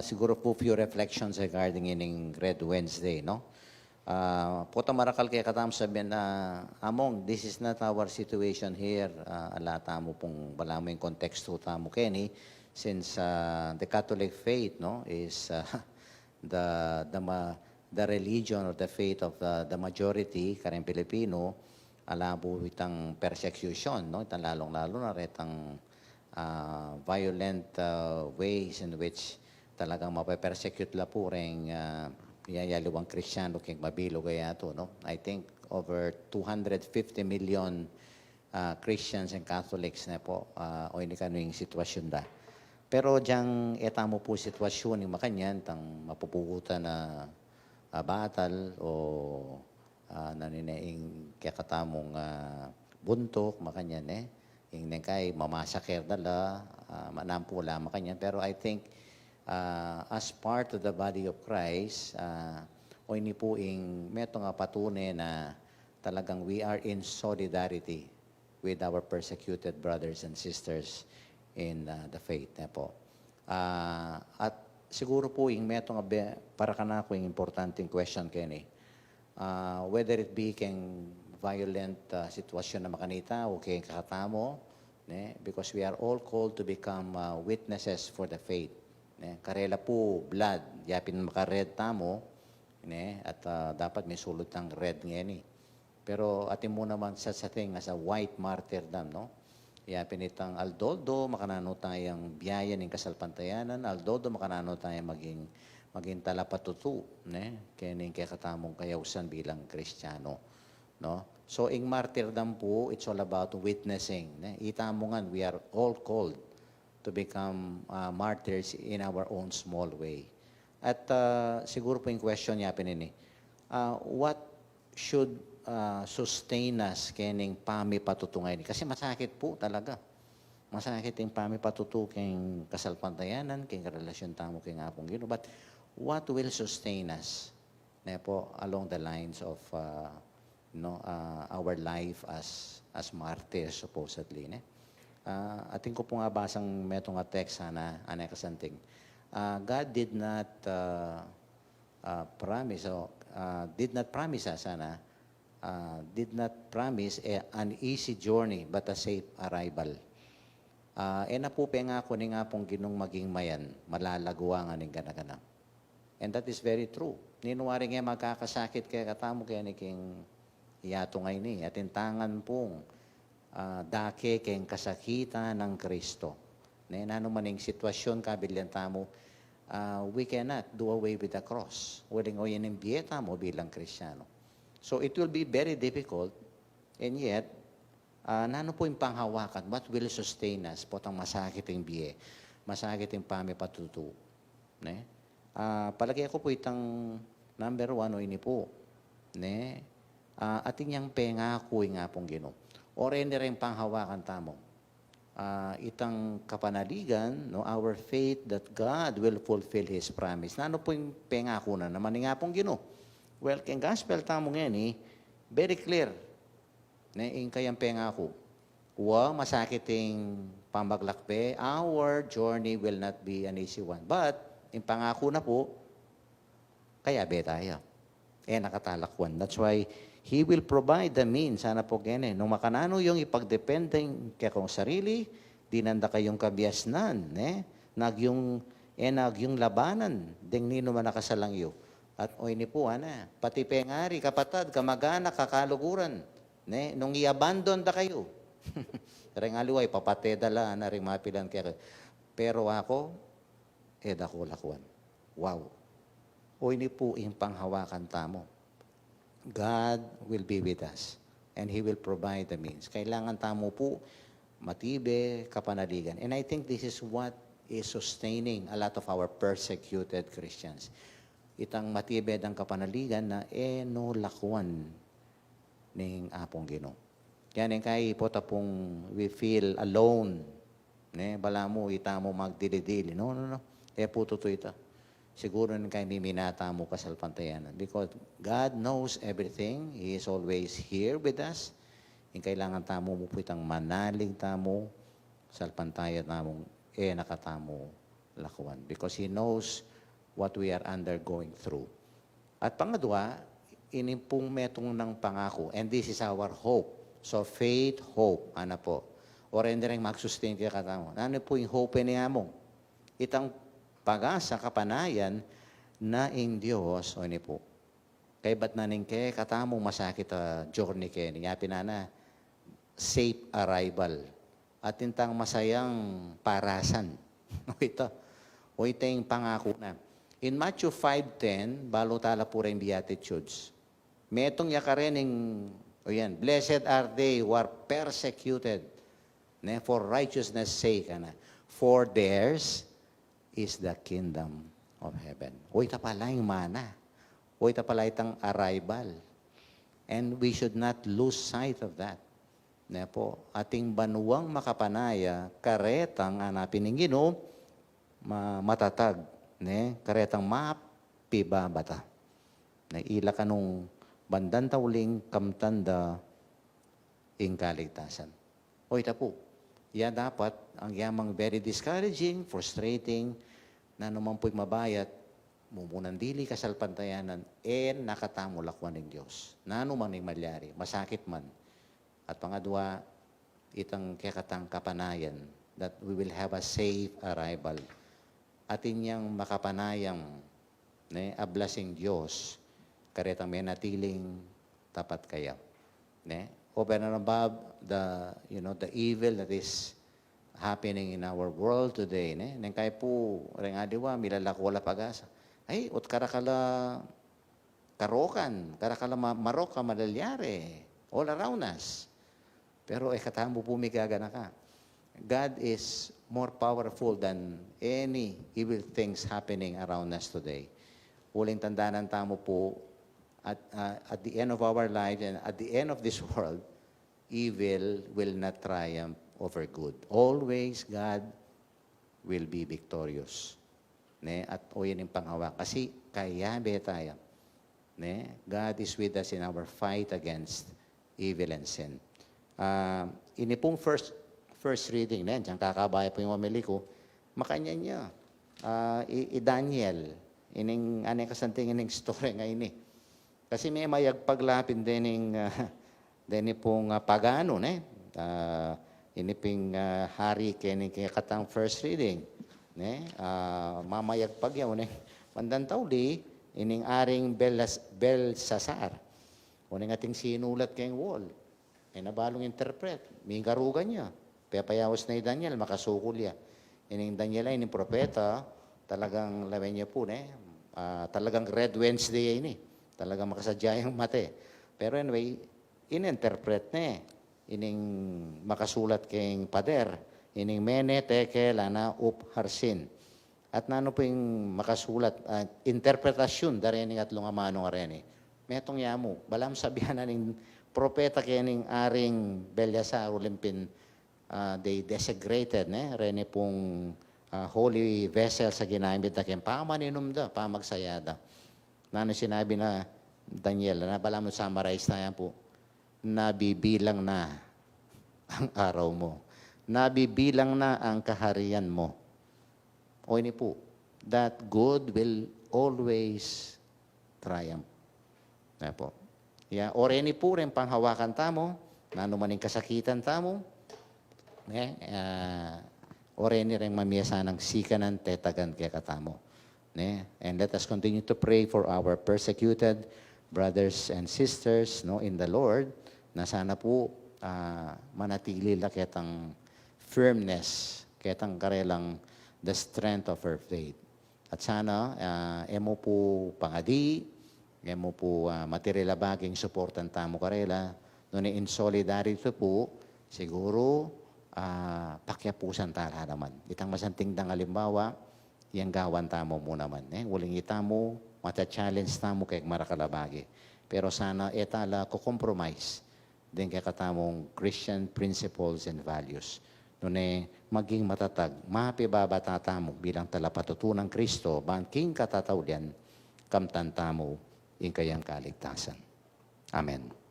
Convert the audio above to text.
Siguro po few reflections regarding ining Red Wednesday, no? Puta marakal kay katam sabihin na among this is not our situation here. Alata mo pong bala mo yung konteksto tamo Kenny since the Catholic faith no is the religion or the faith of the majority kareng Pilipino alabo itang persecution no itang lalong-lalo na retang violent ways in which talagang mape-persecute la po ring yayaliwang Kristyano keng mabilo kaya to no. I think over 250 million Christians and Catholics na po o ini kanuing sitwasyon da. Pero diyang etamo po sitwasyon yung makanyan tang mapupugutan na batal o naninaing kakatamong buntok makanyan yung nengkay mamasaker dala manampo la makanyan. Pero I think as part of the body of Christ, o ini po ing meto nga patunay na talagang we are in solidarity with our persecuted brothers and sisters in the faith na po. At siguro po ing meto nga para kanako ing importanteng question Kenny. Whether it be keng violent sitwasyon na makanita o keng kakatamo, because we are all called to become witnesses for the faith. Karela po blood, yapin maka-red tamo, at dapat may sulot ng red ngayon Pero atin mo naman sa thing as a white martyrdom, no? Yapin itang aldoldo, makanano tayong biyaya ng kasalpantayanan, aldoldo makanano tayong maging talapatutu, kaya katamong kayawsan bilang Kristiyano, no? So, ing martyrdom po, it's all about witnessing. Itamongan, we are all called to become martyrs in our own small way. At siguro po yung question niya pinini, what should sustain us kening pami patutungay ni? Kasi masakit po talaga. Masakit yung pami patutu keng kasalpantayanan, keng relasyon tamo keng apong Ginoo. But what will sustain us po along the lines of our life as martyrs supposedly, ating ko po nga basang metong nga text sana anay kasanting. God did not promise did not promise an easy journey but a safe arrival. Na po nga ko ni nga pong ginong maging mayan, malalagawa nga ning ganagana. And that is very true. Ninuwari nga magkakasakit kaya katamo kaya ni king iyato ngay ni atintangan pong dake keng kasakitan ng Kristo. Nano maning sitwasyon kabilyan tamo, we cannot do away with the cross. Waling o yan biyeta mo bilang Kristiyano. So it will be very difficult and yet, nano po yung panghawakan, what will sustain us? Potang masakit yung biye, masakit yung pamipatutu. Palagi ako po itang number 1 o ini po. Ating yang pengako nga pong Ginoo. O rin rin panghawakan tamo. Itang kapanaligan, no, our faith that God will fulfill His promise. Nano po yung pengako na naman nga pong Ginoo? Well, keng gospel tamo ngayon very clear. Yung kayang pengako. Masakit yung pambaglakpe, our journey will not be an easy one. But, yung pangako na po, kaya tayo. Nakatalakwan. That's why He will provide the means. Sana po gene. Nung makanano yung ipagdependeng kaya kong sarili, dinanda kayong kabiasnan. Nagyong labanan. Ding nino man nakasalang iyo. At ni po, pati pengari, kapatad, kamag-anak, kakaluguran. Nung i-abandon da kayo. Rengaluay, papate dala, na rin mapilan kaya. Pero ako, dako lakwan. Wow. Ni po yung panghawakan tamo. God will be with us and He will provide the means. Kailangan tamo po matibe, kapanaligan. And I think this is what is sustaining a lot of our persecuted Christians. Itang matibe ang kapanaligan na no lakwan ning apong Ginoo. Yan yung kay po tapong we feel alone. Bala mo, itamo magdilidili. No. Po tuto ita. Siguro nang kay miminata mo kasalpantayanan. Because God knows everything. He is always here with us. Yung kailangan tamo mo po itang manalig tamo, salpantayan namong nakatamo lakwan because He knows what we are undergoing through. At pangadwa, inimpong metong ng pangako, and this is our hope. So faith, hope, ano po. Or hindi rin mag-sustain kaya katamo. Ano po yung hope niya mo? Itang pag-asa, kapanayan na in Diyos, o ini po. Kaya ba't naning kaya katamo masakit journey kaya niya pinana safe arrival. At intang masayang parasan. O ito yung pangako na. In Matthew 5:10, balo tala po rin Beatitudes. Metong yakarening, o yan, blessed are they who are persecuted for righteousness' sake. For theirs is the kingdom of heaven. O ito pala yung mana. O ito pala itang arrival. And we should not lose sight of that. Po, ating banuang makapanaya, karetang anapin ng Ginoo, matatag. Karetang mapibabata. Ila ka nung bandan tauling kamtanda ing kaligtasan. O ito po, yan dapat, ang yamang very discouraging, frustrating, na naman po'y mabayat, mumunang dili kasalpantayanan, nakatamulakwan ng Diyos. Na naman yung malyari, masakit man. At pangadwa, itang kekatang kapanayan, that we will have a safe arrival. At inyang makapanayang, ablasing Diyos, karetang may natiling tapat kaya. Over and above the evil that is happening in our world today. Neng kaya po, rin adiwa, milalako wala pag-asa. Ay, ut karakala karokan, karakala maroka, madalyare, all around us. Pero katamo po migagana ka. God is more powerful than any evil things happening around us today. Huling tandaan tamo po, at the end of our life and at the end of this world, evil will not triumph over good. Always God will be victorious. At o yan yung panghawa. Kasi kaya tayo. God is with us in our fight against evil and sin. Ini pong first reading na yan, diyang kakabaya po yung mamili ko, makanya niya, Daniel, ining anong kasanting ining story nga ini. Kasi may mayagpaglapin din pong pagano, ini ping hari kini katang first reading. Mamayagpag yaw, mandan tawli, ining aring Belsasar. Uning ating sinulat kayong wall. Nabalong interpret. May garugan niya. Payapayawas na Daniel, makasukul niya. Ining Daniel ay, ining propeta, talagang lawen niya po, talagang Red Wednesday ini. Talagang makasadya yung mate. Pero anyway, in-interpret na ining makasulat kayong pader. Ining mene, teke, lana, harsin. At nano po yung makasulat, interpretasyon, darening at lungamanong areni. Metong yamu, balam sabihan na ning propeta kayong aring Belsasar, ulimpin, they desecrated, rene pong holy vessel sa ginamit na kayong pamaninom da, pamagsayada. Nano sinabi na Daniel, na balam mo summarize na yan po, nabibilang na ang araw mo. Nabibilang na ang kaharian mo. O ini po, that good will always triumph. Na po. Or ini po rin panghawakan tamo, na maning kasakitan tamo, or ini rin mamiyasan ng sikanan tetagan kaya katamo. And let us continue to pray for our persecuted brothers and sisters in the Lord, na sana po manatili la ketang firmness, ketang karelang the strength of her faith. At sana, emo po pangadi, emo po materilabaging supportan tamo karela, in solidarity po, siguro, pakyapusan tala naman. Itang masanting dang halimbawa, yang gawan tamo mo naman. Waling itamo, mata-challenge tamo kay marakalabagi. Pero sana etala ko compromise din kay katamong Christian principles and values. Maging matatag, mapibabata tamo bilang talapatutunang Kristo, bangking katatawlian, kamtan tamo, in kayang kaligtasan. Amen.